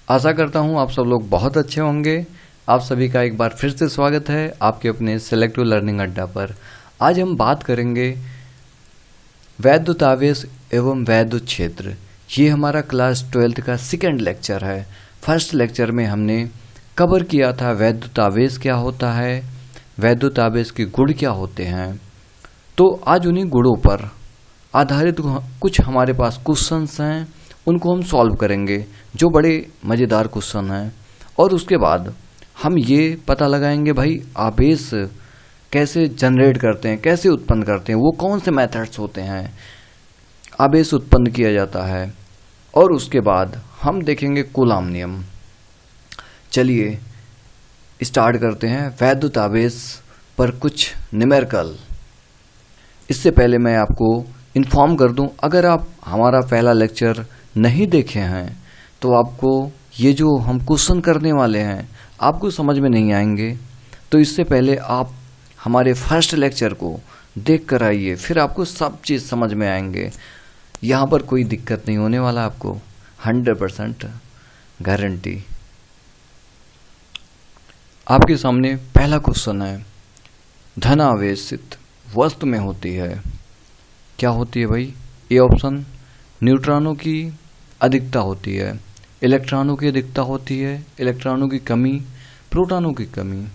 आशा करता हूँ आप सब लोग बहुत अच्छे होंगे। आप सभी का एक बार फिर से स्वागत है आपके अपने सेलेक्टिव लर्निंग अड्डा पर। आज हम बात करेंगे वैद्युत आवेश एवं वैद्युत क्षेत्र। ये हमारा क्लास 12th का सेकेंड लेक्चर है। फर्स्ट लेक्चर में हमने कवर किया था वैद्युत आवेश क्या होता है, वैद्युत आवेश के गुण क्या होते हैं। तो आज उन्हीं गुणों पर आधारित कुछ हमारे पास क्वेश्चंस हैं, उनको हम सॉल्व करेंगे जो बड़े मज़ेदार क्वेश्चन हैं। और उसके बाद हम ये पता लगाएंगे भाई आवेश कैसे जनरेट करते हैं, कैसे उत्पन्न करते हैं, वो कौन से मेथड्स होते हैं आवेश उत्पन्न किया जाता है। और उसके बाद हम देखेंगे कूलाम नियम। चलिए स्टार्ट करते हैं वैद्युत आवेश पर कुछ न्यूमेरिकल। इससे पहले मैं आपको इन्फॉर्म कर दूं, अगर आप हमारा पहला लेक्चर नहीं देखे हैं तो आपको ये जो हम क्वेश्चन करने वाले हैं आपको समझ में नहीं आएंगे। तो इससे पहले आप हमारे फर्स्ट लेक्चर को देख कर आइए, फिर आपको सब चीज़ समझ में आएंगे। यहाँ पर कोई दिक्कत नहीं होने वाला आपको, 100% गारंटी। आपके सामने पहला क्वेश्चन है, धन आवेशित वस्तु में होती है, क्या होती है भाई? ए ऑप्शन न्यूट्रॉनों की अधिकता होती है, इलेक्ट्रॉनों की अधिकता होती है, इलेक्ट्रॉनों की कमी, प्रोटॉनों की कमी।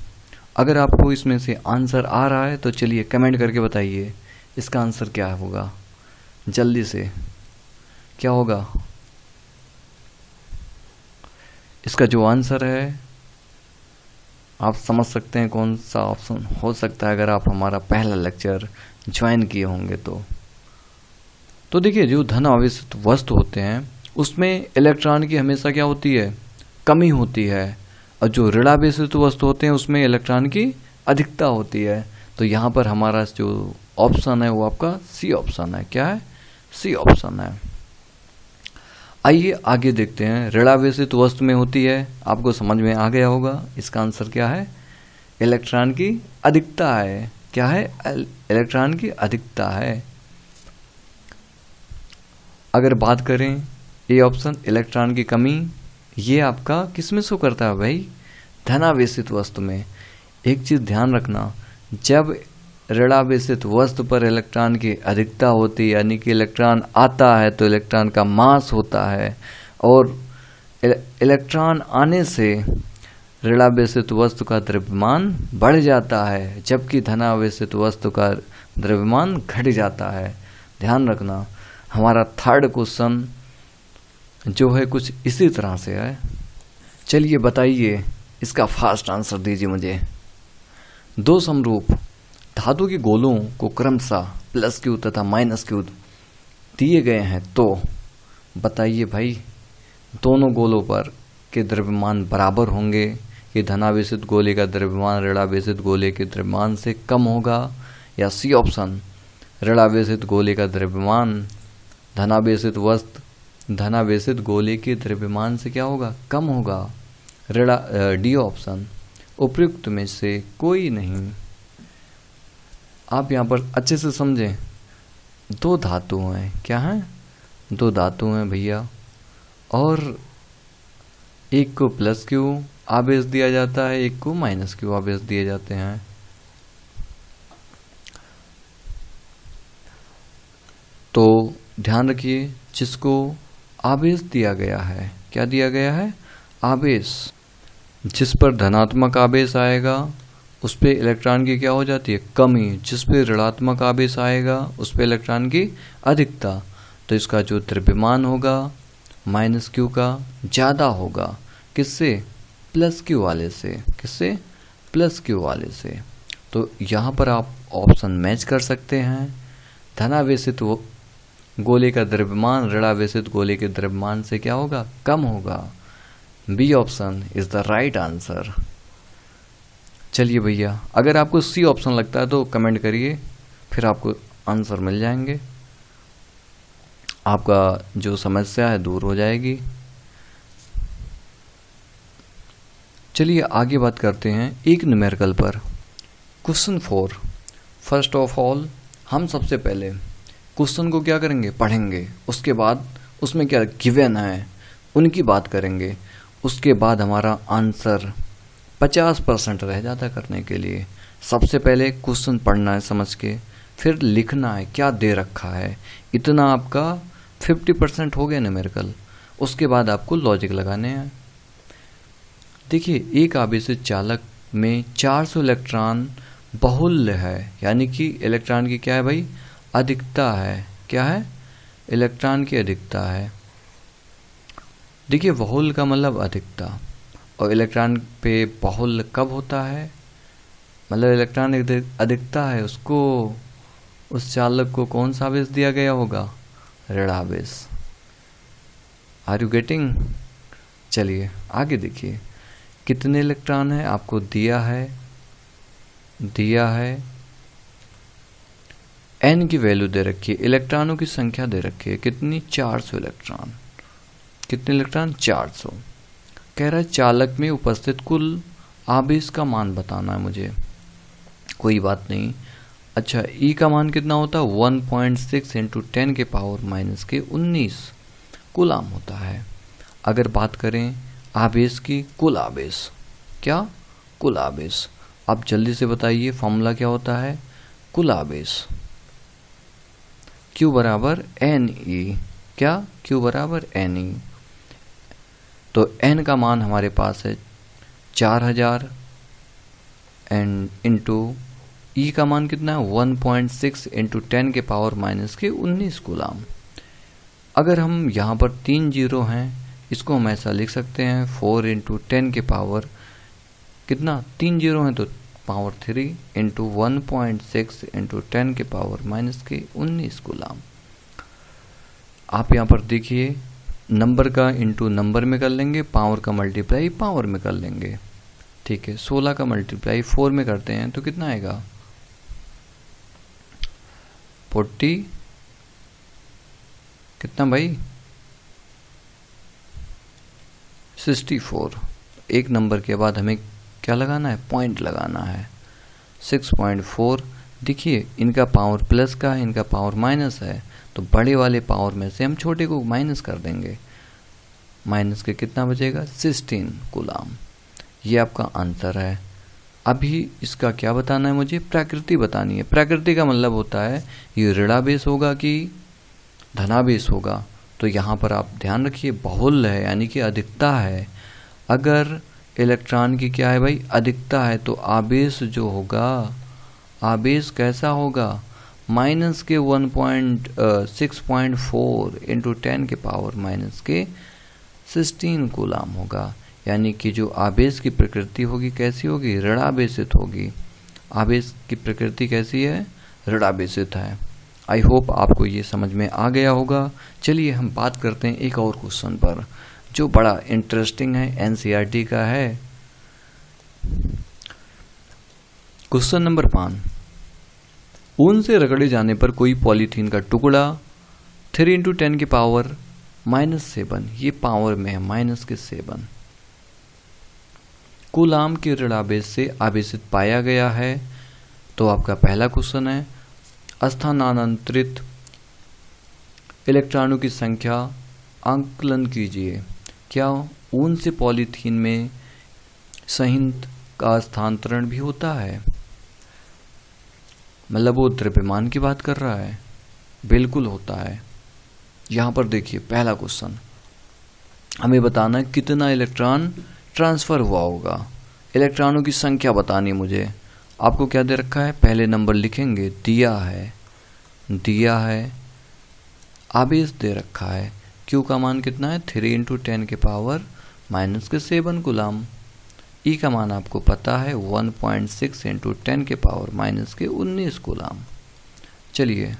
अगर आपको इसमें से आंसर आ रहा है तो चलिए कमेंट करके बताइए इसका आंसर क्या होगा। जल्दी से क्या होगा इसका जो आंसर है? आप समझ सकते हैं कौन सा ऑप्शन हो सकता है अगर आप हमारा पहला लेक्चर ज्वाइन किए होंगे तो देखिए जो धन आवेशित वस्तु होते हैं उसमें इलेक्ट्रॉन की हमेशा क्या होती है? कमी होती है। और जो ऋण आवेशित वस्तु होते हैं उसमें इलेक्ट्रॉन की अधिकता होती है। तो यहाँ पर हमारा जो ऑप्शन है वो आपका सी ऑप्शन है। क्या है? सी ऑप्शन है। आइए आगे देखते हैं, ऋण आवेशित वस्तु में होती है, आपको समझ में आ गया होगा इसका आंसर क्या है? इलेक्ट्रॉन की अधिकता है। क्या है? इलेक्ट्रॉन की अधिकता है। अगर बात करें ए ऑप्शन इलेक्ट्रॉन की कमी, ये आपका किस में शो करता है भाई? धनावेशित वस्तु में। एक चीज ध्यान रखना, जब ऋणावेशित वस्तु पर इलेक्ट्रॉन की अधिकता होती है यानी कि इलेक्ट्रॉन आता है तो इलेक्ट्रॉन का मास होता है, और इलेक्ट्रॉन आने से ऋणावेशित वस्तु का द्रव्यमान बढ़ जाता है, जबकि धनावेशित वस्तु का द्रव्यमान घट जाता है। ध्यान रखना। हमारा थर्ड क्वेश्चन जो है कुछ इसी तरह से है। चलिए बताइए इसका फास्ट आंसर दीजिए मुझे। दो समरूप धातु के गोलों को क्रमशः +Q तथा -Q दिए गए हैं, तो बताइए भाई दोनों गोलों पर के द्रव्यमान बराबर होंगे कि धनावेशित गोले का द्रव्यमान ऋणावेशित गोले के द्रव्यमान से कम होगा, या सी ऑप्शन ऋणावेशित गोले का द्रव्यमान धनावेशित गोले के द्रव्यमान से क्या होगा? कम होगा। डी ऑप्शन उपयुक्त में से कोई नहीं। आप यहाँ पर अच्छे से समझें, दो धातु हैं। क्या हैं? दो धातु हैं भैया, और एक को +Q आवेश दिया जाता है, एक को -Q आवेश दिए जाते हैं। तो ध्यान रखिए, जिसको आवेश दिया गया है, क्या दिया गया है? आवेश। जिस पर धनात्मक आवेश आएगा उस पे इलेक्ट्रॉन की क्या हो जाती है? कमी। जिस पे ऋणात्मक आवेश आएगा उस पे इलेक्ट्रॉन की अधिकता। तो इसका जो द्रव्यमान होगा -Q का ज़्यादा होगा। किससे? +Q वाले से। किससे? +Q वाले से। तो यहाँ पर आप ऑप्शन मैच कर सकते हैं। धनावेशित गोले का द्रव्यमान ऋणावेशित गोले के द्रव्यमान से क्या होगा? कम होगा। B option is the right answer. चलिए भैया, अगर आपको सी ऑप्शन लगता है तो कमेंट करिए, फिर आपको आंसर मिल जाएंगे, आपका जो समस्या है दूर हो जाएगी। चलिए आगे बात करते हैं एक न्यूमेरिकल पर। क्वेश्चन 4। फर्स्ट ऑफ ऑल हम सबसे पहले क्वेश्चन को क्या करेंगे? पढ़ेंगे। उसके बाद उसमें क्या गिवन है उनकी बात करेंगे। उसके बाद हमारा आंसर 50% रह जाता करने के लिए। सबसे पहले क्वेश्चन पढ़ना है समझ के, फिर लिखना है क्या दे रखा है। इतना आपका 50% हो गया न्यूमेरिकल। उसके बाद आपको लॉजिक लगाने हैं। देखिए, एक आवेशित चालक में 400 इलेक्ट्रॉन बहुल्य है, यानी कि इलेक्ट्रॉन की क्या है भाई, अधिकता है। क्या है, इलेक्ट्रॉन की अधिकता है। देखिए, बहुल्य का मतलब अधिकता, और इलेक्ट्रॉन पे बहुल्य कब होता है, मतलब इलेक्ट्रॉन अधिकता है, उसको, उस चालक को कौन सा आवेश दिया गया होगा, ऋणावेश। Are you getting. चलिए आगे देखिए, कितने इलेक्ट्रॉन है आपको दिया है n की वैल्यू दे रखी है, इलेक्ट्रॉनों की संख्या दे रखी है कितनी, 400 इलेक्ट्रॉन। कितने इलेक्ट्रॉन, 400। कह रहा है चालक में उपस्थित कुल आवेश का मान बताना है मुझे। कोई बात नहीं। अच्छा, E का मान कितना होता है, 1.6 × 10⁻⁻19 कूलाम होता है। अगर बात करें आवेश की, कुल आवेश, क्या, कुल आवेश। आप जल्दी से बताइए फॉर्मूला क्या होता है, कुल आवेश Q बराबर Ne। क्या, Q बराबर Ne। तो N का मान हमारे पास है 4000 एंड इंटू E का मान कितना है, 1.6 × 10⁻⁻19 कूलाम। अगर हम यहाँ पर 3 जीरो हैं, इसको हम ऐसा लिख सकते हैं 4 × 10 के पावर कितना, 3 जीरो हैं तो पावर 3 इंटू 1.6 × 10⁻⁻19 कूलाम। आप यहाँ पर देखिए, नंबर का इंटू नंबर में कर लेंगे, पावर का मल्टीप्लाई पावर में कर लेंगे। ठीक है, 16 का मल्टीप्लाई 4 में करते हैं तो कितना आएगा, 40, कितना भाई, 64। एक नंबर के बाद हमें क्या लगाना है, पॉइंट लगाना है, 6.4। देखिए, इनका पावर प्लस का है, इनका पावर माइनस है, तो बड़े वाले पावर में से हम छोटे को माइनस कर देंगे। माइनस के कितना बचेगा, 16 कूलाम। ये आपका आंसर है। अभी इसका क्या बताना है मुझे, प्रकृति बतानी है। प्रकृति का मतलब होता है ये ऋणावेश होगा कि धनावेश होगा। तो यहाँ पर आप ध्यान रखिए, बहुल्य है यानी कि अधिकता है। अगर इलेक्ट्रॉन की क्या है भाई, अधिकता है, तो आवेश जो होगा, आवेश कैसा होगा, माइनस के 6.4 × 10⁻⁻16 कूलाम होगा। यानी कि जो आवेश की प्रकृति होगी कैसी होगी, ऋणावेशित होगी। आवेश की प्रकृति कैसी है, ऋणावेशित है। आई होप आपको ये समझ में आ गया होगा। चलिए हम बात करते हैं एक और क्वेश्चन पर जो बड़ा इंटरेस्टिंग है, एनसीईआरटी का है। क्वेश्चन नंबर 5, ऊन से रगड़े जाने पर कोई पॉलीथीन का टुकड़ा 3 × 10⁻⁻7, ये पावर में है -7 कूलाम के ऋणावेश से आवेशित पाया गया है। तो आपका पहला क्वेश्चन है, स्थानांतरित इलेक्ट्रॉनों की संख्या आंकलन कीजिए। क्या ऊन से पॉलीथीन में संहित का स्थानांतरण भी होता है, मतलब वो द्रव्यमान की बात कर रहा है, बिल्कुल होता है। यहाँ पर देखिए पहला क्वेश्चन, हमें बताना है कितना इलेक्ट्रॉन ट्रांसफर हुआ होगा, इलेक्ट्रॉनों की संख्या बतानी मुझे। आपको क्या दे रखा है, पहले नंबर लिखेंगे, दिया है आवेश दे रखा है, Q का मान कितना है, 3 × 10⁻⁻7 कूलाम। E का मान आपको पता है 1.6 × 10⁻⁻19 कूलाम। चलिए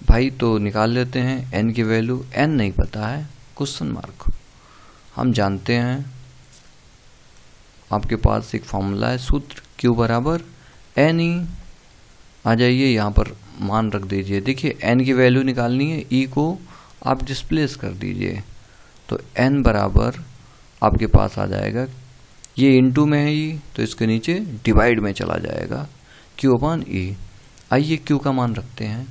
भाई तो निकाल लेते हैं n की वैल्यू। n नहीं पता है, क्वेश्चन मार्क। हम जानते हैं आपके पास एक फॉर्मूला है, सूत्र Q बराबर Ne। आ जाइए यहाँ पर मान रख दीजिए। देखिए n की वैल्यू निकालनी है, E को आप डिस्प्लेस कर दीजिए, तो n बराबर आपके पास आ जाएगा, ये इनटू में है E, तो इसके नीचे डिवाइड में चला जाएगा, Q/E। आइए Q का मान रखते हैं।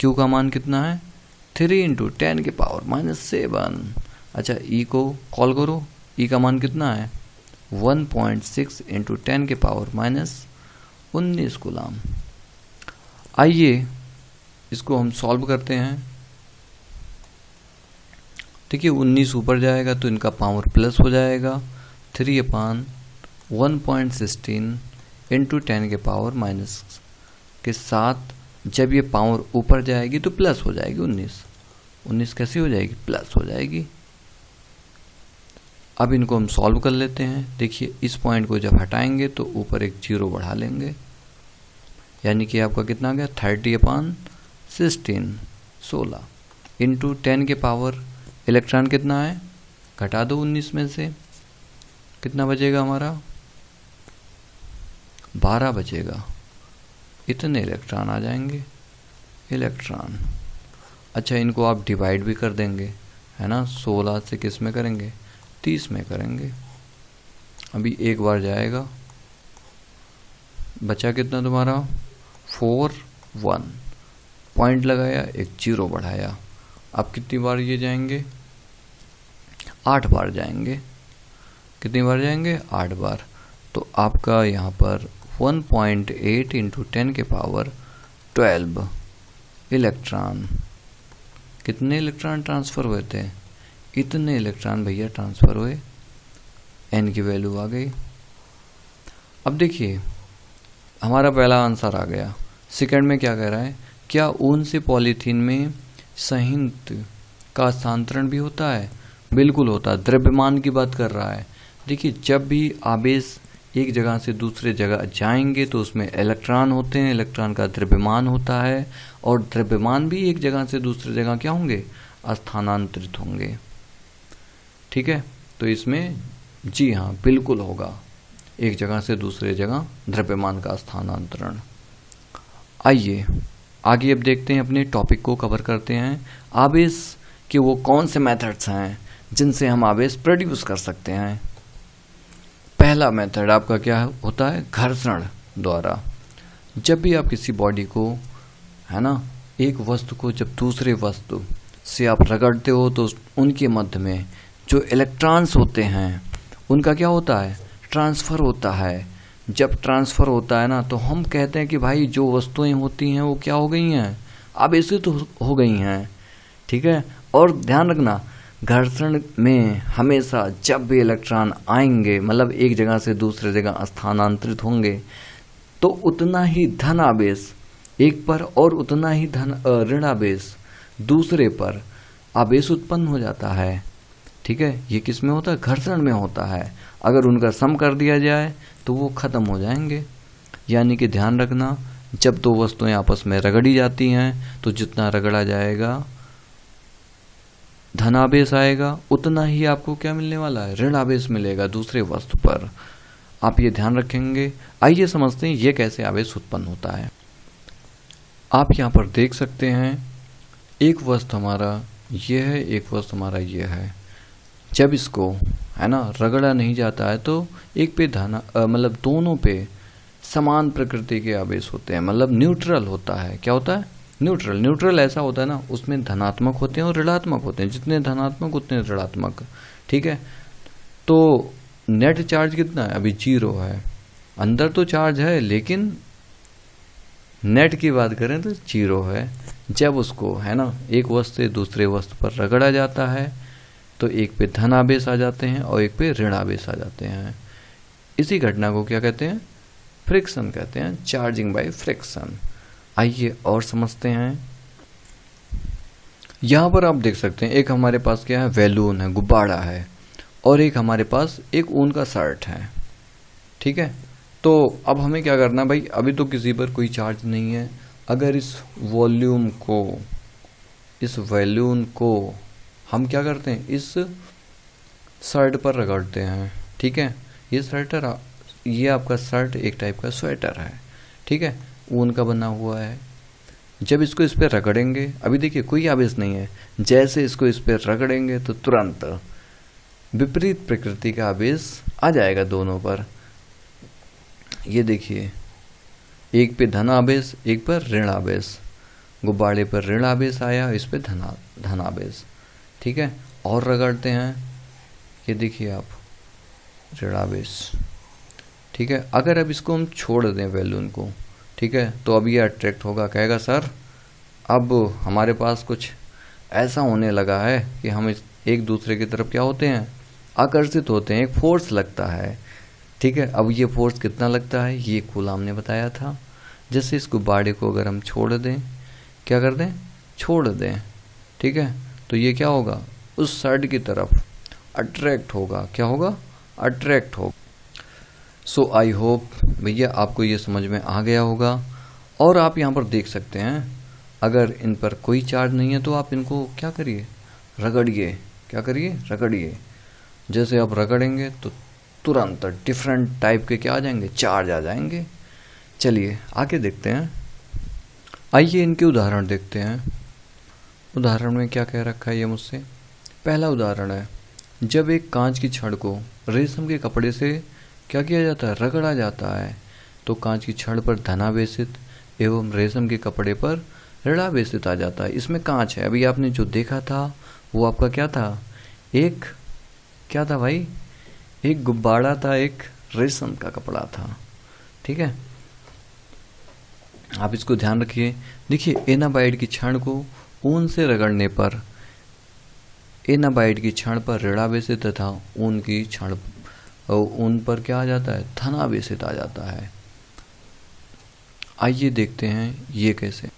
Q का मान कितना है, 3 × 10⁻⁻7। अच्छा, E को कॉल करो, ई का मान कितना है 1.6 इंटू 10 के पावर -19 कूलाम। आइए इसको हम सॉल्व करते हैं। देखिए 19 ऊपर जाएगा तो इनका पावर प्लस हो जाएगा 3/1.16 इंटू 10 के पावर माइनस के साथ। जब ये पावर ऊपर जाएगी तो प्लस हो जाएगी 19 कैसी हो जाएगी प्लस हो जाएगी। अब इनको हम सॉल्व कर लेते हैं। देखिए इस पॉइंट को जब हटाएंगे तो ऊपर एक 0 बढ़ा लेंगे, यानी कि आपका कितना आ गया 30/16 इंटू 10 के पावर इलेक्ट्रॉन कितना है घटा दो 19 में से, कितना बचेगा हमारा 12 बचेगा। इतने इलेक्ट्रॉन आ जाएंगे इलेक्ट्रॉन। अच्छा इनको आप डिवाइड भी कर देंगे है ना, 16 से किस में करेंगे 30 में करेंगे। अभी एक बार जाएगा, बचा कितना तुम्हारा 4 1 पॉइंट लगाया, एक 0 बढ़ाया। अब कितनी बार ये जाएंगे 8 बार जाएंगे। कितनी बार जाएंगे 8 बार। तो आपका यहाँ पर 1.8 इंटू 10 के पावर 12 इलेक्ट्रॉन, कितने इलेक्ट्रॉन ट्रांसफ़र हुए थे इतने इलेक्ट्रॉन भैया ट्रांसफ़र हुए। n की वैल्यू आ गई। अब देखिए हमारा पहला आंसर आ गया। सेकंड में क्या कह रहा है, क्या ऊन से पॉलीथीन में संयंत्र का स्थानांतरण भी होता है? बिल्कुल होता है। द्रव्यमान की बात कर रहा है। देखिए जब भी आवेश एक जगह से दूसरे जगह जाएंगे तो उसमें इलेक्ट्रॉन होते हैं, इलेक्ट्रॉन का द्रव्यमान होता है, और द्रव्यमान भी एक जगह से दूसरे जगह क्या होंगे स्थानांतरित होंगे। ठीक है, तो इसमें जी हाँ बिल्कुल होगा, एक जगह से दूसरे जगह द्रव्यमान का स्थानांतरण। आइए आगे अब देखते हैं, अपने टॉपिक को कवर करते हैं। आवेश के वो कौन से मेथड्स हैं जिनसे हम आवेश प्रोड्यूस कर सकते हैं। पहला मेथड आपका क्या होता है, घर्षण द्वारा। जब भी आप किसी बॉडी को है ना, एक वस्तु को जब दूसरे वस्तु से आप रगड़ते हो तो उनके मध्य में जो इलेक्ट्रॉन्स होते हैं उनका क्या होता है ट्रांसफ़र होता है। जब ट्रांसफ़र होता है ना तो हम कहते हैं कि भाई जो वस्तुएं होती हैं वो क्या हो गई हैं आवेशित हो गई हैं। ठीक है, और ध्यान रखना घर्षण में हमेशा जब भी इलेक्ट्रॉन आएंगे मतलब एक जगह से दूसरे जगह स्थानांतरित होंगे तो उतना ही धन आवेश एक पर और उतना ही ऋण आवेश दूसरे पर आवेश उत्पन्न हो जाता है। ठीक है, ये किस में होता है घर्षण में होता है। अगर उनका सम कर दिया जाए तो वो खत्म हो जाएंगे। यानी कि ध्यान रखना जब दो वस्तुएं आपस में रगड़ी जाती हैं तो जितना रगड़ा जाएगा धनावेश आएगा, उतना ही आपको क्या मिलने वाला है ऋण आवेश मिलेगा दूसरे वस्तु पर। आप ये ध्यान रखेंगे। आइए समझते हैं ये कैसे आवेश उत्पन्न होता है। आप यहाँ पर देख सकते हैं एक वस्तु हमारा ये है, एक वस्तु हमारा ये है। जब इसको है ना रगड़ा नहीं जाता है तो एक पे मतलब दोनों पे समान प्रकृति के आवेश होते हैं, मतलब न्यूट्रल होता है। क्या होता है न्यूट्रल ऐसा होता है ना, उसमें धनात्मक होते हैं और ऋणात्मक होते हैं, जितने धनात्मक उतने ऋणात्मक। ठीक है, तो नेट चार्ज कितना है अभी 0 है। अंदर तो चार्ज है लेकिन नेट की बात करें तो 0 है। जब उसको है ना एक वस्तु से दूसरे वस्तु पर रगड़ा जाता है तो एक पे धन आवेश आ जाते हैं और एक पे ऋण आवेश आ जाते हैं। इसी घटना को क्या कहते हैं फ्रिक्शन कहते हैं, चार्जिंग बाय फ्रिक्शन। आइए और समझते हैं। यहाँ पर आप देख सकते हैं एक हमारे पास क्या है बैलून है, गुब्बारा है, और एक हमारे पास एक ऊन का शर्ट है। ठीक है, तो अब हमें क्या करना भाई, अभी तो किसी पर कोई चार्ज नहीं है। अगर इस वॉल्यूम को इस वॉल्यूम को हम क्या करते हैं इस शर्ट पर रगड़ते हैं। ठीक है, ये आपका शर्ट एक टाइप का स्वेटर है। ठीक है, ऊन का बना हुआ है। जब इसको इस पर रगड़ेंगे, अभी देखिए कोई आवेश नहीं है, जैसे इसको इस पर रगड़ेंगे तो तुरंत विपरीत प्रकृति का आवेश आ जाएगा दोनों पर। ये देखिए एक पे धन आवेश एक पर ऋण आवेश, गुब्बारे पर ऋण आवेश आया, इस पे धन आवेश। ठीक है, और रगड़ते हैं, ये देखिए आप ऋणावेश। ठीक है, अगर अब इसको हम छोड़ दें बैलून को, ठीक है, तो अब ये अट्रैक्ट होगा, कहेगा सर अब हमारे पास कुछ ऐसा होने लगा है कि हम एक दूसरे की तरफ क्या होते हैं, आकर्षित होते हैं, एक फोर्स लगता है। ठीक है, अब ये फोर्स कितना लगता है, ये कूलाम ने बताया था। जैसे इस गुब्बारे को अगर हम छोड़ दें, क्या कर दें, छोड़ दें, ठीक है, तो ये क्या होगा, उस साइड की तरफ अट्रैक्ट होगा। क्या होगा, अट्रैक्ट होगा। सो आई होप भैया आपको ये समझ में आ गया होगा। और आप यहाँ पर देख सकते हैं, अगर इन पर कोई चार्ज नहीं है तो आप इनको क्या करिए, रगड़िए। क्या करिए, रगड़िए। जैसे आप रगड़ेंगे तो तुरंत डिफरेंट टाइप के क्या आ जाएंगे, चार्ज आ जाएंगे। चलिए आगे देखते हैं। आइए इनके उदाहरण देखते हैं। उदाहरण में क्या कह रखा है ये मुझसे। पहला उदाहरण है, जब एक कांच की छड़ को रेशम के कपड़े से क्या किया जाता है, रगड़ा जाता है, तो कांच की छड़ पर धनावेशित एवं रेशम के कपड़े पर ऋणावेशित आ जाता है। इसमें कांच है, अभी आपने जो देखा था वो आपका क्या था, एक क्या था भाई, एक गुब्बारा था, एक रेशम का कपड़ा था। ठीक है, आप इसको ध्यान रखिए। देखिए एनाबाइड की क्षण को ऊन से रगड़ने पर एनाबाइड की क्षण पर ऋणावेशित तथा ऊन की क्षण ऊन पर क्या आ जाता है, धनावेशित आ जाता है। आइए देखते हैं ये कैसे।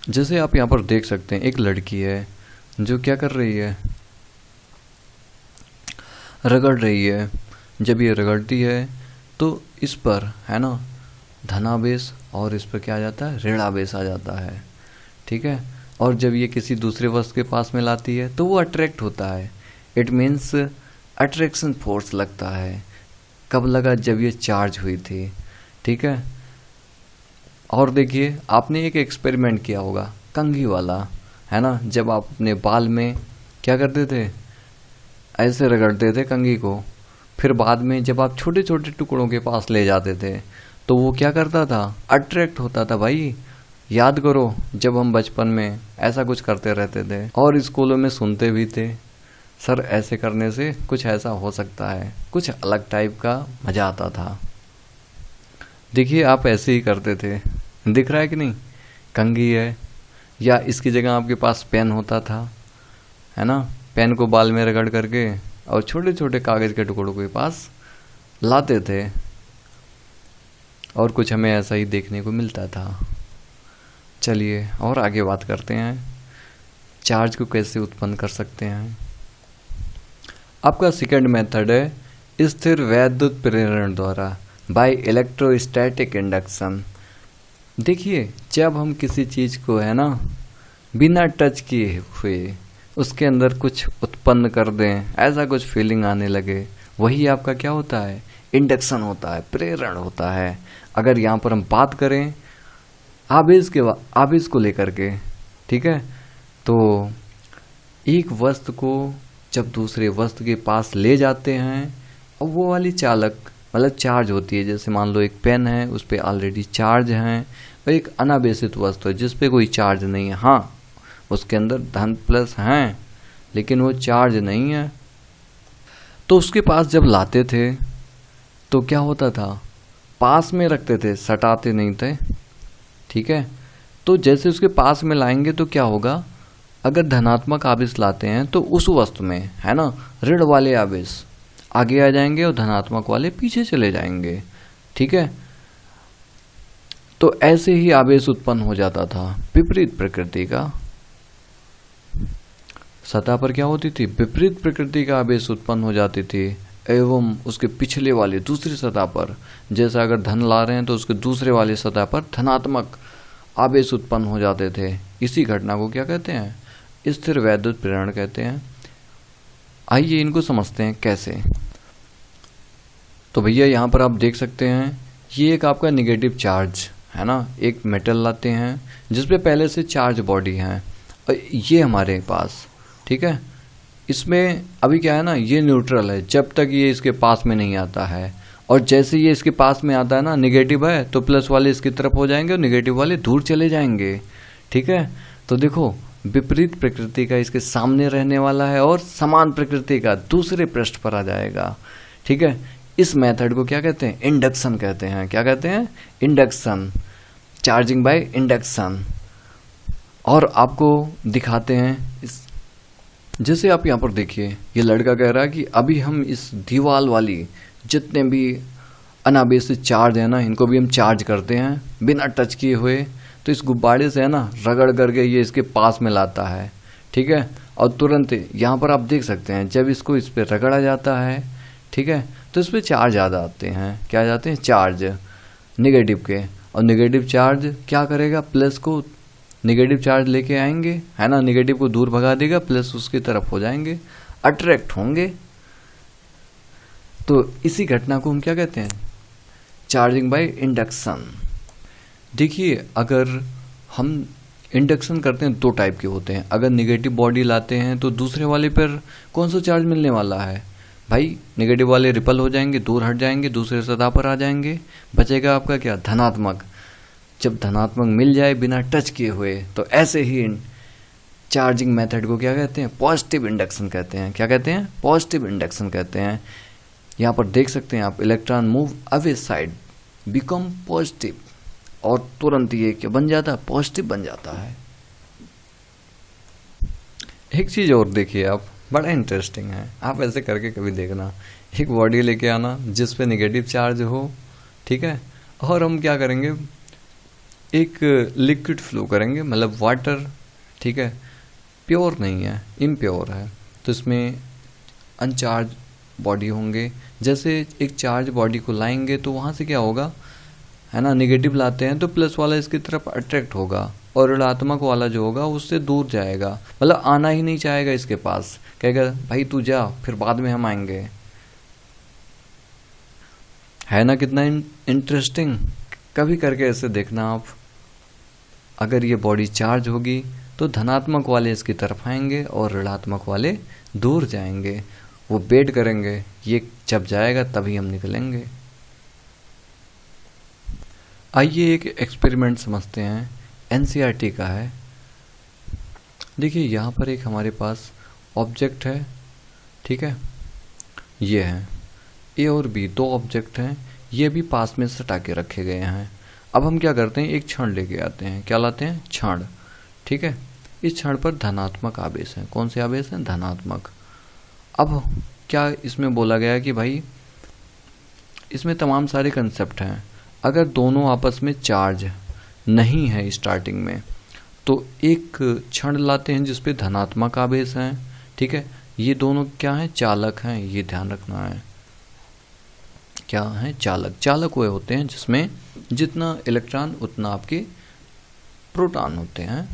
जैसे आप यहाँ पर देख सकते हैं, एक लड़की है जो क्या कर रही है, रगड़ रही है। जब ये रगड़ती है तो इस पर है ना धनावेश और इस पर क्या आ जाता है, ऋणावेश आ जाता है। ठीक है, और जब ये किसी दूसरे वस्तु के पास में लाती है तो वो अट्रैक्ट होता है। इट मीन्स अट्रैक्शन फोर्स लगता है। कब लगा, जब ये चार्ज हुई थी। ठीक है, और देखिए आपने एक एक्सपेरिमेंट किया होगा कंघी वाला, है ना, जब आप अपने बाल में क्या करते थे, ऐसे रगड़ते थे कंघी को, फिर बाद में जब आप छोटे छोटे टुकड़ों के पास ले जाते थे तो वो क्या करता था, अट्रैक्ट होता था। भाई याद करो जब हम बचपन में ऐसा कुछ करते रहते थे और स्कूलों में सुनते भी थे, सर ऐसे करने से कुछ ऐसा हो सकता है, कुछ अलग टाइप का मजा आता था। देखिए आप ऐसे ही करते थे, दिख रहा है कि नहीं, कंघी है, या इसकी जगह आपके पास पेन होता था, है ना, पेन को बाल में रगड़ करके और छोटे छोटे कागज के टुकड़ों के पास लाते थे, और कुछ हमें ऐसा ही देखने को मिलता था। चलिए और आगे बात करते हैं, चार्ज को कैसे उत्पन्न कर सकते हैं। आपका सेकंड मेथड है स्थिर वैद्युत प्रेरण द्वारा, बाय इलेक्ट्रोस्टैटिक इंडक्शन। देखिए जब हम किसी चीज़ को है ना बिना टच किए हुए उसके अंदर कुछ उत्पन्न कर दें, ऐसा कुछ फीलिंग आने लगे, वही आपका क्या होता है, इंडक्शन होता है, प्रेरण होता है। अगर यहाँ पर हम बात करें आवेश को लेकर के, ठीक है, तो एक वस्तु को जब दूसरे वस्तु के पास ले जाते हैं और वो वाली चालक मतलब चार्ज होती है, जैसे मान लो एक पेन है उस पर ऑलरेडी चार्ज है, और एक अनावेशित वस्तु है जिस पे कोई चार्ज नहीं है, हाँ उसके अंदर धन प्लस हैं लेकिन वो चार्ज नहीं है, तो उसके पास जब लाते थे तो क्या होता था, पास में रखते थे, सटाते नहीं थे। ठीक है, तो जैसे उसके पास में लाएंगे तो क्या होगा, अगर धनात्मक आवेश लाते हैं तो उस वस्तु में है ना ऋण वाले आवेश आगे आ जाएंगे और धनात्मक वाले पीछे चले जाएंगे। ठीक है, तो ऐसे ही आवेश उत्पन्न हो जाता था विपरीत प्रकृति का। सतह पर क्या होती थी, विपरीत प्रकृति का आवेश उत्पन्न हो जाती थी, एवं उसके पिछले वाले दूसरी सतह पर, जैसा अगर धन ला रहे हैं तो उसके दूसरे वाले सतह पर धनात्मक आवेश उत्पन्न हो जाते थे। इसी घटना को क्या कहते हैं, स्थिर वैद्युत प्रेरण कहते हैं। आइए इनको समझते हैं कैसे। तो भैया यहाँ पर आप देख सकते हैं ये एक आपका निगेटिव चार्ज है ना, एक मेटल लाते हैं जिसपे पहले से चार्ज बॉडी है, और ये हमारे पास, ठीक है, इसमें अभी क्या है ना, ये न्यूट्रल है जब तक ये इसके पास में नहीं आता है, और जैसे ये इसके पास में आता है ना, निगेटिव है तो प्लस वाले इसकी तरफ हो जाएंगे और निगेटिव वाले दूर चले जाएंगे। ठीक है, तो देखो विपरीत प्रकृति का इसके सामने रहने वाला है और समान प्रकृति का दूसरे पृष्ठ पर आ जाएगा। ठीक है, इस मेथड को क्या कहते हैं? इंडक्शन कहते हैं। क्या कहते हैं? Induction, charging by induction. और आपको दिखाते हैं इस, जैसे आप यहाँ पर देखिए, ये लड़का कह रहा है कि अभी हम इस दीवार वाली जितने भी अनावेशित चार्ज है ना, इनको भी हम चार्ज करते हैं बिना टच किए हुए। तो इस गुब्बारे से है ना रगड़ करके ये इसके पास में लाता है, ठीक है। और तुरंत यहाँ पर आप देख सकते हैं जब इसको इस पर रगड़ा जाता है, ठीक है, तो इस पर चार्ज ज़्यादा आते हैं। क्या जाते हैं? चार्ज निगेटिव के। और निगेटिव चार्ज क्या करेगा? प्लस को निगेटिव चार्ज लेके आएंगे, है ना, निगेटिव को दूर भगा देगा, प्लस उसकी तरफ हो जाएंगे, अट्रैक्ट होंगे। तो इसी घटना को हम क्या कहते हैं? Charging by induction. देखिए, अगर हम इंडक्शन करते हैं दो टाइप के होते हैं। अगर निगेटिव बॉडी लाते हैं तो दूसरे वाले पर कौन सा चार्ज मिलने वाला है भाई? निगेटिव वाले रिपल हो जाएंगे, दूर हट जाएंगे, दूसरे सतह पर आ जाएंगे, बचेगा आपका क्या? धनात्मक। जब धनात्मक मिल जाए बिना टच किए हुए, तो ऐसे ही चार्जिंग मेथड को क्या कहते हैं? पॉजिटिव इंडक्शन कहते हैं। क्या कहते हैं? पॉजिटिव इंडक्शन कहते हैं। यहाँ पर देख सकते हैं आप, electron move away side become positive, और तुरंत ये क्या बन जाता है? पॉजिटिव बन जाता है। एक चीज और देखिए आप, बड़ा इंटरेस्टिंग है, आप ऐसे करके कभी देखना। एक बॉडी लेके आना जिस पे निगेटिव चार्ज हो, ठीक है, और हम क्या करेंगे? एक लिक्विड फ्लो करेंगे, मतलब वाटर, ठीक है, प्योर नहीं है, इम्प्योर है, तो इसमें अनचार्ज बॉडी होंगे। जैसे एक चार्ज बॉडी को लाएंगे तो वहाँ से क्या होगा, है ना, निगेटिव लाते हैं तो प्लस वाला इसकी तरफ अट्रैक्ट होगा, और ऋणात्मक वाला जो होगा उससे दूर जाएगा, मतलब आना ही नहीं चाहेगा इसके पास, कहेगा भाई तू जा, फिर बाद में हम आएंगे। है ना कितना इंटरेस्टिंग? कभी करके ऐसे देखना आप। अगर ये बॉडी चार्ज होगी तो धनात्मक वाले इसकी तरफ आएंगे और ऋणात्मक वाले दूर जाएंगे। वो वेट करेंगे, ये जब जाएगा तभी हम निकलेंगे। आइए एक एक्सपेरिमेंट समझते हैं, एनसीईआरटी का है। देखिए यहाँ पर एक हमारे पास ऑब्जेक्ट है, ठीक है, ये है ए और बी, दो ऑब्जेक्ट हैं, ये भी पास में सटा के रखे गए हैं। अब हम क्या करते हैं? एक क्षण लेके आते हैं। क्या लाते हैं? क्षण, ठीक है। इस क्षण पर धनात्मक आवेश है। कौन से आवेश हैं? धनात्मक। अब क्या इसमें बोला गया कि भाई इसमें तमाम सारे कंसेप्ट हैं। अगर दोनों आपस में चार्ज नहीं है स्टार्टिंग में, तो एक क्षण लाते हैं जिसपे धनात्मक आवेश है, ठीक है। ये दोनों क्या हैं? चालक हैं, ये ध्यान रखना है। क्या है? चालक। चालक वो होते हैं जिसमें जितना इलेक्ट्रॉन उतना आपके प्रोटॉन होते हैं,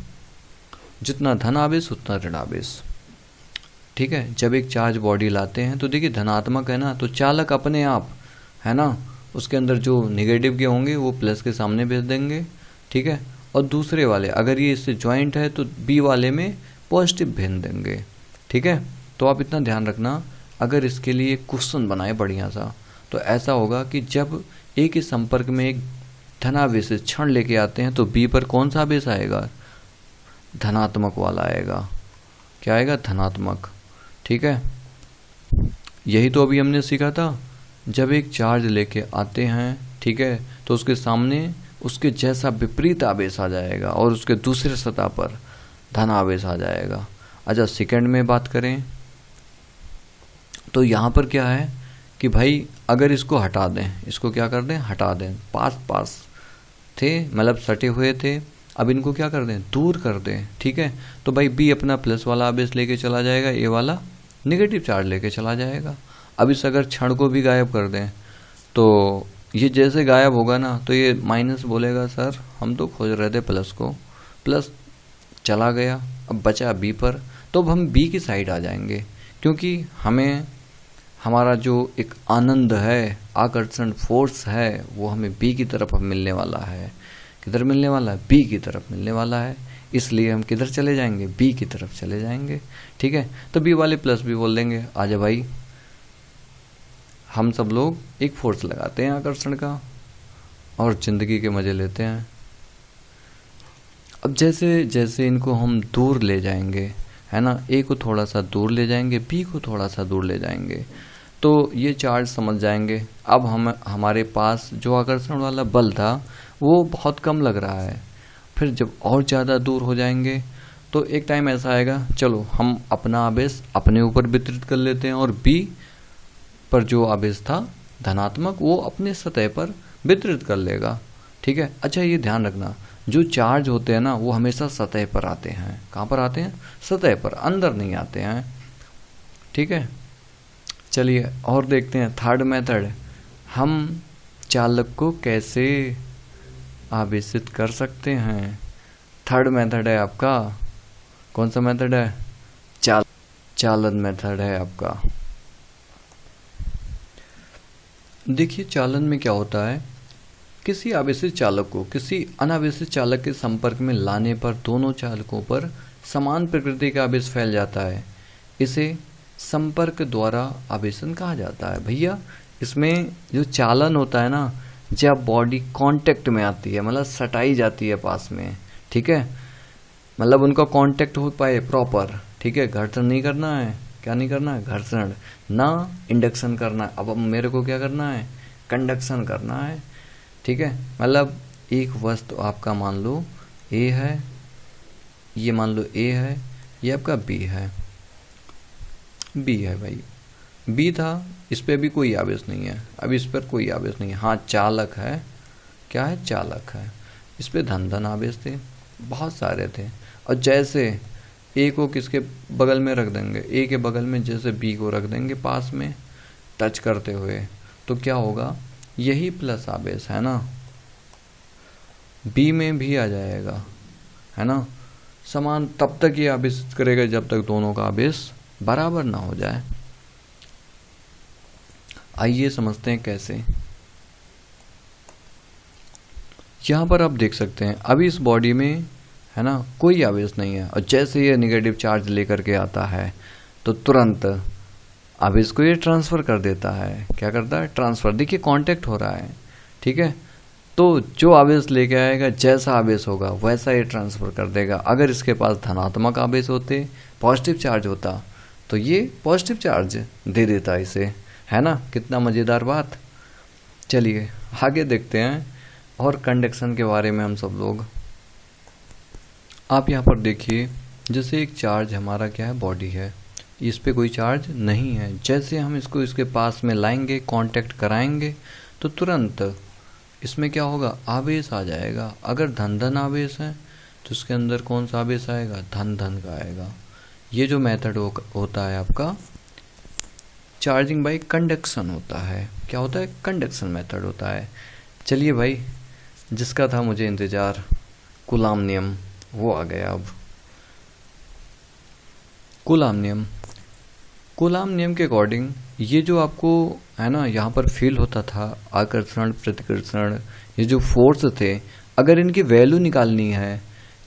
जितना धन आवेश उतना ऋण आवेश, ठीक है। जब एक चार्ज बॉडी लाते हैं तो देखिए धनात्मक है ना, तो चालक अपने आप, है ना, उसके अंदर जो निगेटिव के होंगे वो प्लस के सामने भेज देंगे, ठीक है। और दूसरे वाले अगर ये इससे ज्वाइंट है तो बी वाले में पॉजिटिव भेज देंगे, ठीक है। तो आप इतना ध्यान रखना, अगर इसके लिए क्वेश्चन बनाए बढ़िया सा, तो ऐसा होगा कि जब ए के संपर्क में एक धनावेश क्षण लेके आते हैं तो बी पर कौन सा आवेश आएगा? धनात्मक वाला आएगा। क्या आएगा? धनात्मक, ठीक है। यही तो अभी हमने सीखा था, जब एक चार्ज लेके आते हैं, ठीक है, तो उसके सामने उसके जैसा विपरीत आवेश आ जाएगा और उसके दूसरे सतह पर धन आवेश आ जाएगा। अच्छा, सेकंड में बात करें तो यहाँ पर क्या है कि भाई अगर इसको हटा दें, इसको क्या कर दें? हटा दें। पास थे, मतलब सटे हुए थे, अब इनको क्या कर दें? दूर कर दें, ठीक है। तो भाई बी अपना प्लस वाला आवेश लेके चला जाएगा, ए वाला नेगेटिव चार्ज लेके चला जाएगा। अब इस अगर क्षण को भी गायब कर दें तो ये जैसे गायब होगा ना, तो ये माइनस बोलेगा सर हम तो खोज रहे थे प्लस को, प्लस चला गया, अब बचा बी पर, तो अब हम बी की साइड आ जाएंगे, क्योंकि हमें हमारा जो एक आनंद है, आकर्षण फोर्स है, वो हमें बी की तरफ अब मिलने वाला है। किधर मिलने वाला है? बी की तरफ मिलने वाला है। इसलिए हम किधर चले जाएंगे? बी की तरफ चले जाएंगे, ठीक है। तो बी वाले प्लस भी बोल देंगे, आजा भाई, हम सब लोग एक फोर्स लगाते हैं आकर्षण का और जिंदगी के मजे लेते हैं। अब जैसे जैसे इनको हम दूर ले जाएंगे, है ना, ए को थोड़ा सा दूर ले जाएंगे, बी को थोड़ा सा दूर ले जाएंगे, तो ये चार्ज समझ जाएंगे। अब हमारे पास जो आकर्षण वाला बल था वो बहुत कम लग रहा है, फिर जब और ज़्यादा दूर हो जाएंगे तो एक टाइम ऐसा आएगा, चलो हम अपना आवेश अपने ऊपर वितरित कर लेते हैं और बी पर जो आवेश था धनात्मक वो अपने सतह पर वितरित कर लेगा। ठीक है। अच्छा ये ध्यान रखना, जो चार्ज होते हैं ना वो हमेशा सतह पर आते हैं। कहाँ पर आते हैं? सतह पर, अंदर नहीं आते हैं। ठीक है। चलिए और देखते हैं थर्ड मेथड, हम चालक को कैसे आवेशित कर सकते हैं। थर्ड मेथड है आपका, कौन सा मेथड है? चालन मेथड है आपका। देखिए चालन में क्या होता है, किसी आवेशित चालक को किसी अनावेशित चालक के संपर्क में लाने पर दोनों चालकों पर समान प्रकृति का आवेश फैल जाता है। इसे संपर्क द्वारा आवेशन कहा जाता है। भैया इसमें जो चालन होता है ना, जब बॉडी कांटेक्ट में आती है, मतलब सटाई जाती है पास में, ठीक है, मतलब उनका कांटेक्ट हो पाए प्रॉपर। ठीक है। घर्षण नहीं करना है। क्या नहीं करना है? घर्षण ना इंडक्शन करना है। अब मेरे को क्या करना है? कंडक्शन करना है। ठीक है। मतलब एक वस्तु आपका मान लो ए है, ये मान लो ए है, ये आपका बी है, बी है भाई, बी था, इस पे भी कोई आवेश नहीं है, अब इस पर कोई आवेश नहीं है। हाँ चालक है, क्या है? चालक है। इस पे धन धन आवेश थे, बहुत सारे थे। और जैसे ए को किसके बगल में रख देंगे? ए के बगल में जैसे बी को रख देंगे पास में टच करते हुए, तो क्या होगा? यही प्लस आवेश है ना, बी में भी आ जाएगा, है ना, समान। तब तक ये आवेश करेगा जब तक दोनों का आवेश बराबर ना हो जाए। आइए समझते हैं कैसे। यहाँ पर आप देख सकते हैं अभी इस बॉडी में, है ना, कोई आवेश नहीं है, और जैसे ये नेगेटिव चार्ज लेकर के आता है तो तुरंत आवेश को ये ट्रांसफ़र कर देता है। क्या करता है? ट्रांसफ़र। देखिए कांटेक्ट हो रहा है। ठीक है। तो जो आवेश लेके आएगा, जैसा आवेश होगा वैसा ये ट्रांसफ़र कर देगा। अगर इसके पास धनात्मक आवेश होते, पॉजिटिव चार्ज होता, तो ये पॉजिटिव चार्ज दे देता इसे, है ना। कितना मज़ेदार बात। चलिए आगे देखते हैं और कंडक्शन के बारे में हम सब लोग। आप यहाँ पर देखिए, जैसे एक चार्ज हमारा क्या है? बॉडी है, इस पे कोई चार्ज नहीं है। जैसे हम इसको इसके पास में लाएंगे, कांटेक्ट कराएंगे, तो तुरंत इसमें क्या होगा? आवेश आ जाएगा। अगर धन धन आवेश है तो इसके अंदर कौन सा आवेश आएगा? धन धन का आएगा। ये जो मेथड होता है आपका चार्जिंग बाय कंडक्शन होता है। क्या होता है? कंडक्शन मेथड होता है। चलिए भाई, जिसका था मुझे इंतज़ार, कूलाम नियम, वो आ गया। अब कूलाम नियम, कूलाम नियम के अकॉर्डिंग ये जो आपको है ना यहाँ पर फील होता था, आकर्षण प्रतिकर्षण, ये जो फोर्स थे, अगर इनकी वैल्यू निकालनी है,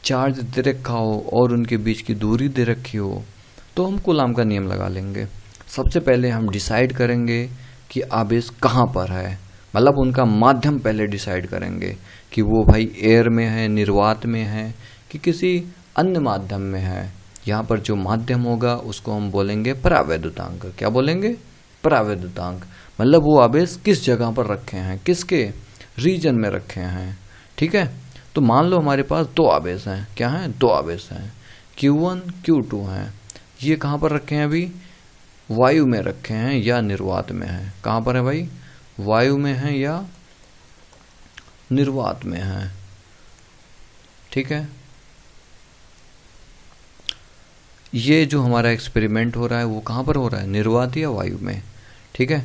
चार्ज दे रखा हो और उनके बीच की दूरी दे रखी हो, तो हम कूलाम का नियम लगा लेंगे। सबसे पहले हम डिसाइड करेंगे कि आवेश कहाँ पर है, मतलब उनका माध्यम पहले डिसाइड करेंगे कि वो भाई एयर में है, निर्वात में है, कि किसी अन्य माध्यम में है। यहाँ पर जो माध्यम होगा उसको हम बोलेंगे परावैद्युतांक। क्या बोलेंगे? परावैद्युतांक। मतलब वो आवेश किस जगह पर रखे हैं, किसके रीजन में रखे हैं। ठीक है। तो मान लो हमारे पास दो आवेश हैं। क्या हैं? दो आवेश हैं, Q1 Q2 हैं। ये कहाँ पर रखे हैं? अभी वायु में रखे हैं या निर्वात में है? कहाँ पर है भाई? वायु में है या निर्वात में है। ठीक है। ये जो हमारा एक्सपेरिमेंट हो रहा है वो कहाँ पर हो रहा है? निर्वात या वायु में। ठीक है।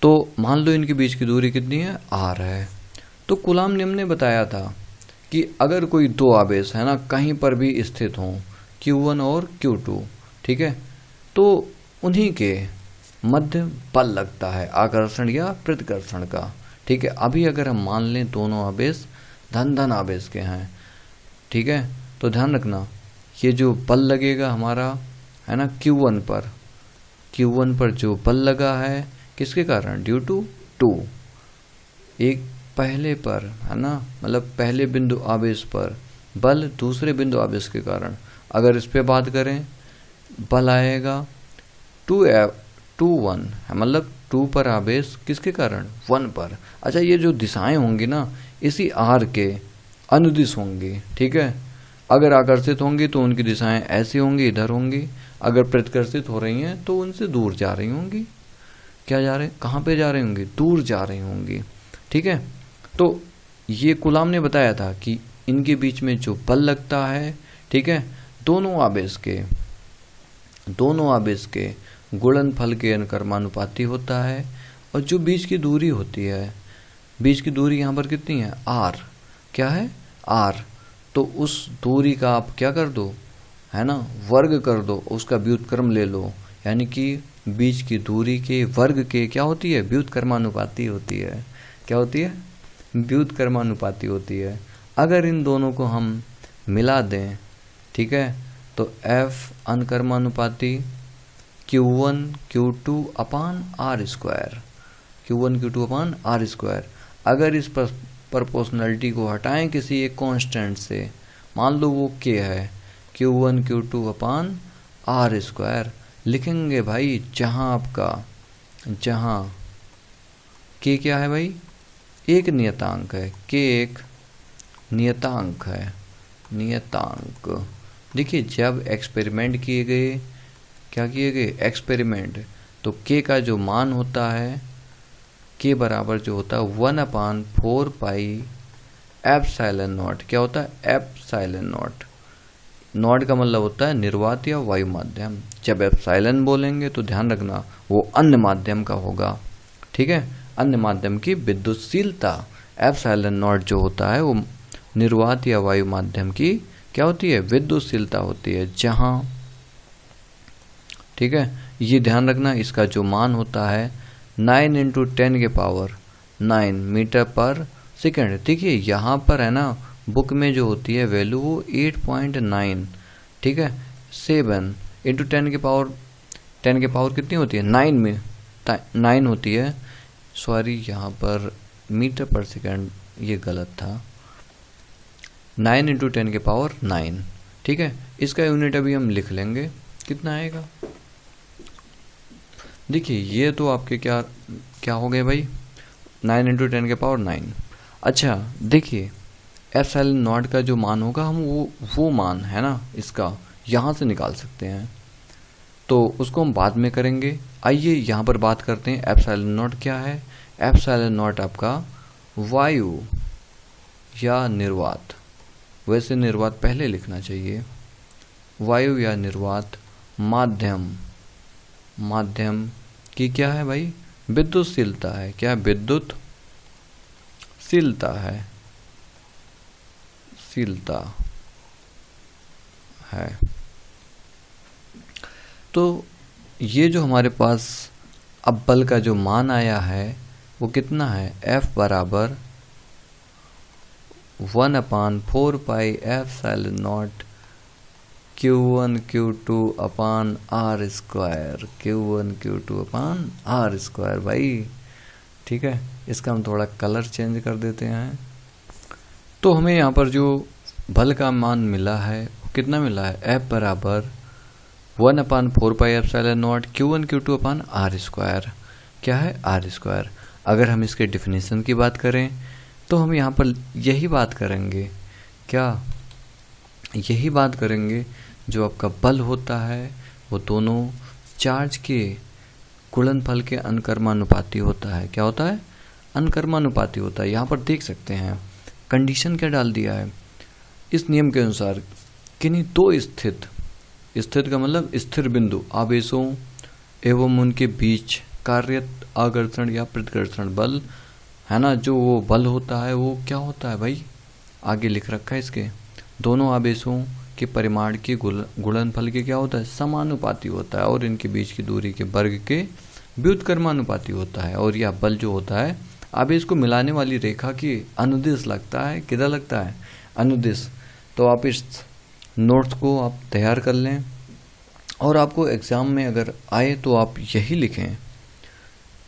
तो मान लो इनके बीच की दूरी कितनी है? r है। तो कूलाम नियम ने बताया था कि अगर कोई दो आवेश है ना कहीं पर भी स्थित हों, Q1 और Q2, ठीक है, तो उन्हीं के मध्य बल लगता है, आकर्षण या प्रतिकर्षण का। ठीक है। अभी अगर हम मान लें दोनों आवेश धन धन आवेश के हैं, ठीक है, तो ध्यान रखना ये जो बल लगेगा हमारा, है ना, Q1 पर जो बल लगा है किसके कारण? ड्यू टू 2, एक पहले पर, है ना, मतलब पहले बिंदु आवेश पर बल दूसरे बिंदु आवेश के कारण। अगर इस पे बात करें, बल आएगा 2 1 है, मतलब 2 पर आवेश किसके कारण, 1 पर। अच्छा, ये जो दिशाएं होंगी ना इसी आर के अनुदिश होंगी, ठीक है। अगर आकर्षित होंगी तो उनकी दिशाएं ऐसी होंगी, इधर होंगी। अगर प्रतिकर्षित हो रही हैं तो उनसे दूर जा रही होंगी। क्या जा रहे, कहाँ पे जा रही होंगी, दूर जा रही होंगी, ठीक है। तो ये कूलाम ने बताया था कि इनके बीच में जो बल लगता है, ठीक है, दोनों आवेश के गुणनफल के अनुक्रमानुपाती होता है। और जो बीच की दूरी होती है, बीच की दूरी यहाँ पर कितनी है, आर, क्या है, आर। तो उस दूरी का आप क्या कर दो, है ना, वर्ग कर दो, उसका व्युत्क्रम ले लो, यानी कि बीच की दूरी के वर्ग के क्या होती है, व्युत्क्रमानुपाती होती है। क्या होती है, व्युत्क्रमानुपाती होती है। अगर इन दोनों को हम मिला दें, ठीक है, तो F अनुक्रमानुपाती Q1 Q2 upon r square, Q1 Q2 upon r square. अगर इस प्रोपोर्शनलिटी को हटाएं किसी एक कांस्टेंट से, मान लो वो K है, Q1 Q2 upon r square लिखेंगे भाई, जहाँ K क्या है भाई, एक नियतांक है, K एक नियतांक है, नियतांक। देखिए जब एक्सपेरिमेंट किए गए, क्या किए गए, एक्सपेरिमेंट, तो K का जो मान होता है, K बराबर जो होता है 1/4 पाई एप्सिलॉन नॉट। क्या होता है, एप्सिलॉन नॉट। नॉट का मतलब होता है निर्वात या वायु माध्यम। जब एप्सिलॉन बोलेंगे तो ध्यान रखना वो अन्य माध्यम का होगा, ठीक है, अन्य माध्यम की विद्युतशीलता। एप्सिलॉन नॉट जो होता है वो निर्वात या वायु माध्यम की क्या होती है, विद्युतशीलता होती है, जहां, ठीक है, ये ध्यान रखना। इसका जो मान होता है 9 × 10⁹ मीटर पर सेकेंड। देखिए यहाँ पर है ना, बुक में जो होती है वैल्यू वो 8.9, ठीक है, 7 × 10 के पावर कितनी होती है, 9 में 9 होती है, सॉरी यहाँ पर मीटर पर सेकेंड ये गलत था, 9 × 10⁹ ठीक है। इसका यूनिट अभी हम लिख लेंगे, कितना आएगा। देखिए ये तो आपके क्या हो गए भाई, 9 × 10⁹। अच्छा देखिए एप्सिलॉन नॉट का जो मान होगा, हम वो मान है ना इसका यहाँ से निकाल सकते हैं, तो उसको हम बाद में करेंगे। आइए यहाँ पर बात करते हैं एप्सिलॉन नॉट क्या है। एप्सिलॉन नॉट आपका वायु या निर्वात, वैसे निर्वात पहले लिखना चाहिए, वायु या निर्वात माध्यम की क्या है भाई, विद्युतशीलता है। क्या विद्युतशीलता है, शीलता है। तो ये जो हमारे पास अब बल का जो मान आया है वो कितना है, F बराबर 1/4 pi epsilon not Q1 Q2 upon r square, Q1 Q2 upon r square भाई, ठीक है। इसका हम थोड़ा कलर चेंज कर देते हैं। तो हमें यहाँ पर जो बल का मान मिला है वो कितना मिला है, F बराबर 1/4 pi epsilon not Q1 Q2 upon r square. क्या है, आर स्क्वायर। अगर हम इसके डिफिनीशन की बात करें तो हम यहाँ पर यही बात करेंगे, क्या, यही बात करेंगे, जो आपका बल होता है वो दोनों चार्ज के गुणनफल के अनुक्रमानुपाती होता है। क्या होता है, अनुक्रमानुपाती होता है। यहाँ पर देख सकते हैं कंडीशन क्या डाल दिया है, इस नियम के अनुसार किन्हीं दो स्थित का मतलब स्थिर बिंदु आवेशों एवं उनके बीच कार्यरत आकर्षण या प्रतिकर्षण बल है ना, जो वो बल होता है वो क्या होता है भाई, आगे लिख रखा है इसके, दोनों आवेशों के परिमाण के गुणनफल के क्या होता है, समानुपाती होता है, और इनके बीच की दूरी के वर्ग के व्युत्क्रमानुपाती होता है। और यह बल जो होता है आवेश को मिलाने वाली रेखा की अनुदिश लगता है, किधर लगता है, अनुदिश। तो आप इस नोट्स को आप तैयार कर लें, और आपको एग्ज़ाम में अगर आए तो आप यही लिखें,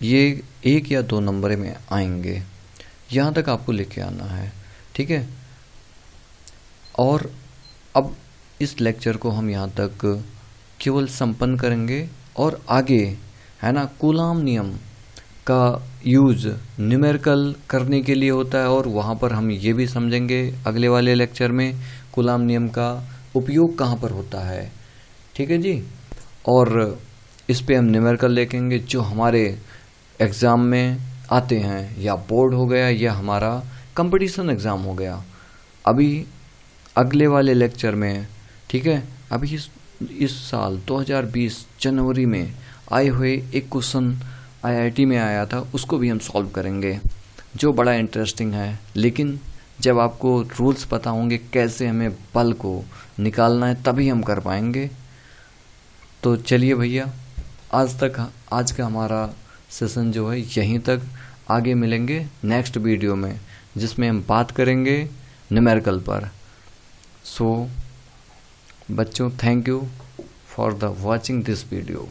ये 1 या 2 नंबर में आएंगे, यहाँ तक आपको लिखे आना है, ठीक है। और अब इस लेक्चर को हम यहाँ तक केवल संपन्न करेंगे, और आगे है ना। कूलाम नियम का यूज़ न्यूमेरिकल करने के लिए होता है और वहाँ पर हम ये भी समझेंगे अगले वाले लेक्चर में कूलाम नियम का उपयोग कहाँ पर होता है। ठीक है जी। और इस पे हम न्यूमेरिकल देखेंगे जो हमारे एग्ज़ाम में आते हैं, या बोर्ड हो गया या हमारा कंपटीशन एग्ज़ाम हो गया। अभी अगले वाले लेक्चर में, ठीक है, अभी इस साल 2020 जनवरी में आए हुए एक क्वेश्चन आईआईटी में आया था, उसको भी हम सॉल्व करेंगे जो बड़ा इंटरेस्टिंग है। लेकिन जब आपको रूल्स पता होंगे कैसे हमें बल को निकालना है तभी हम कर पाएंगे। तो चलिए भैया, आज का हमारा सेशन जो है यहीं तक। आगे मिलेंगे नेक्स्ट वीडियो में जिसमें हम बात करेंगे न्यूमेरिकल पर। सो बच्चों, thank you for the watching this video.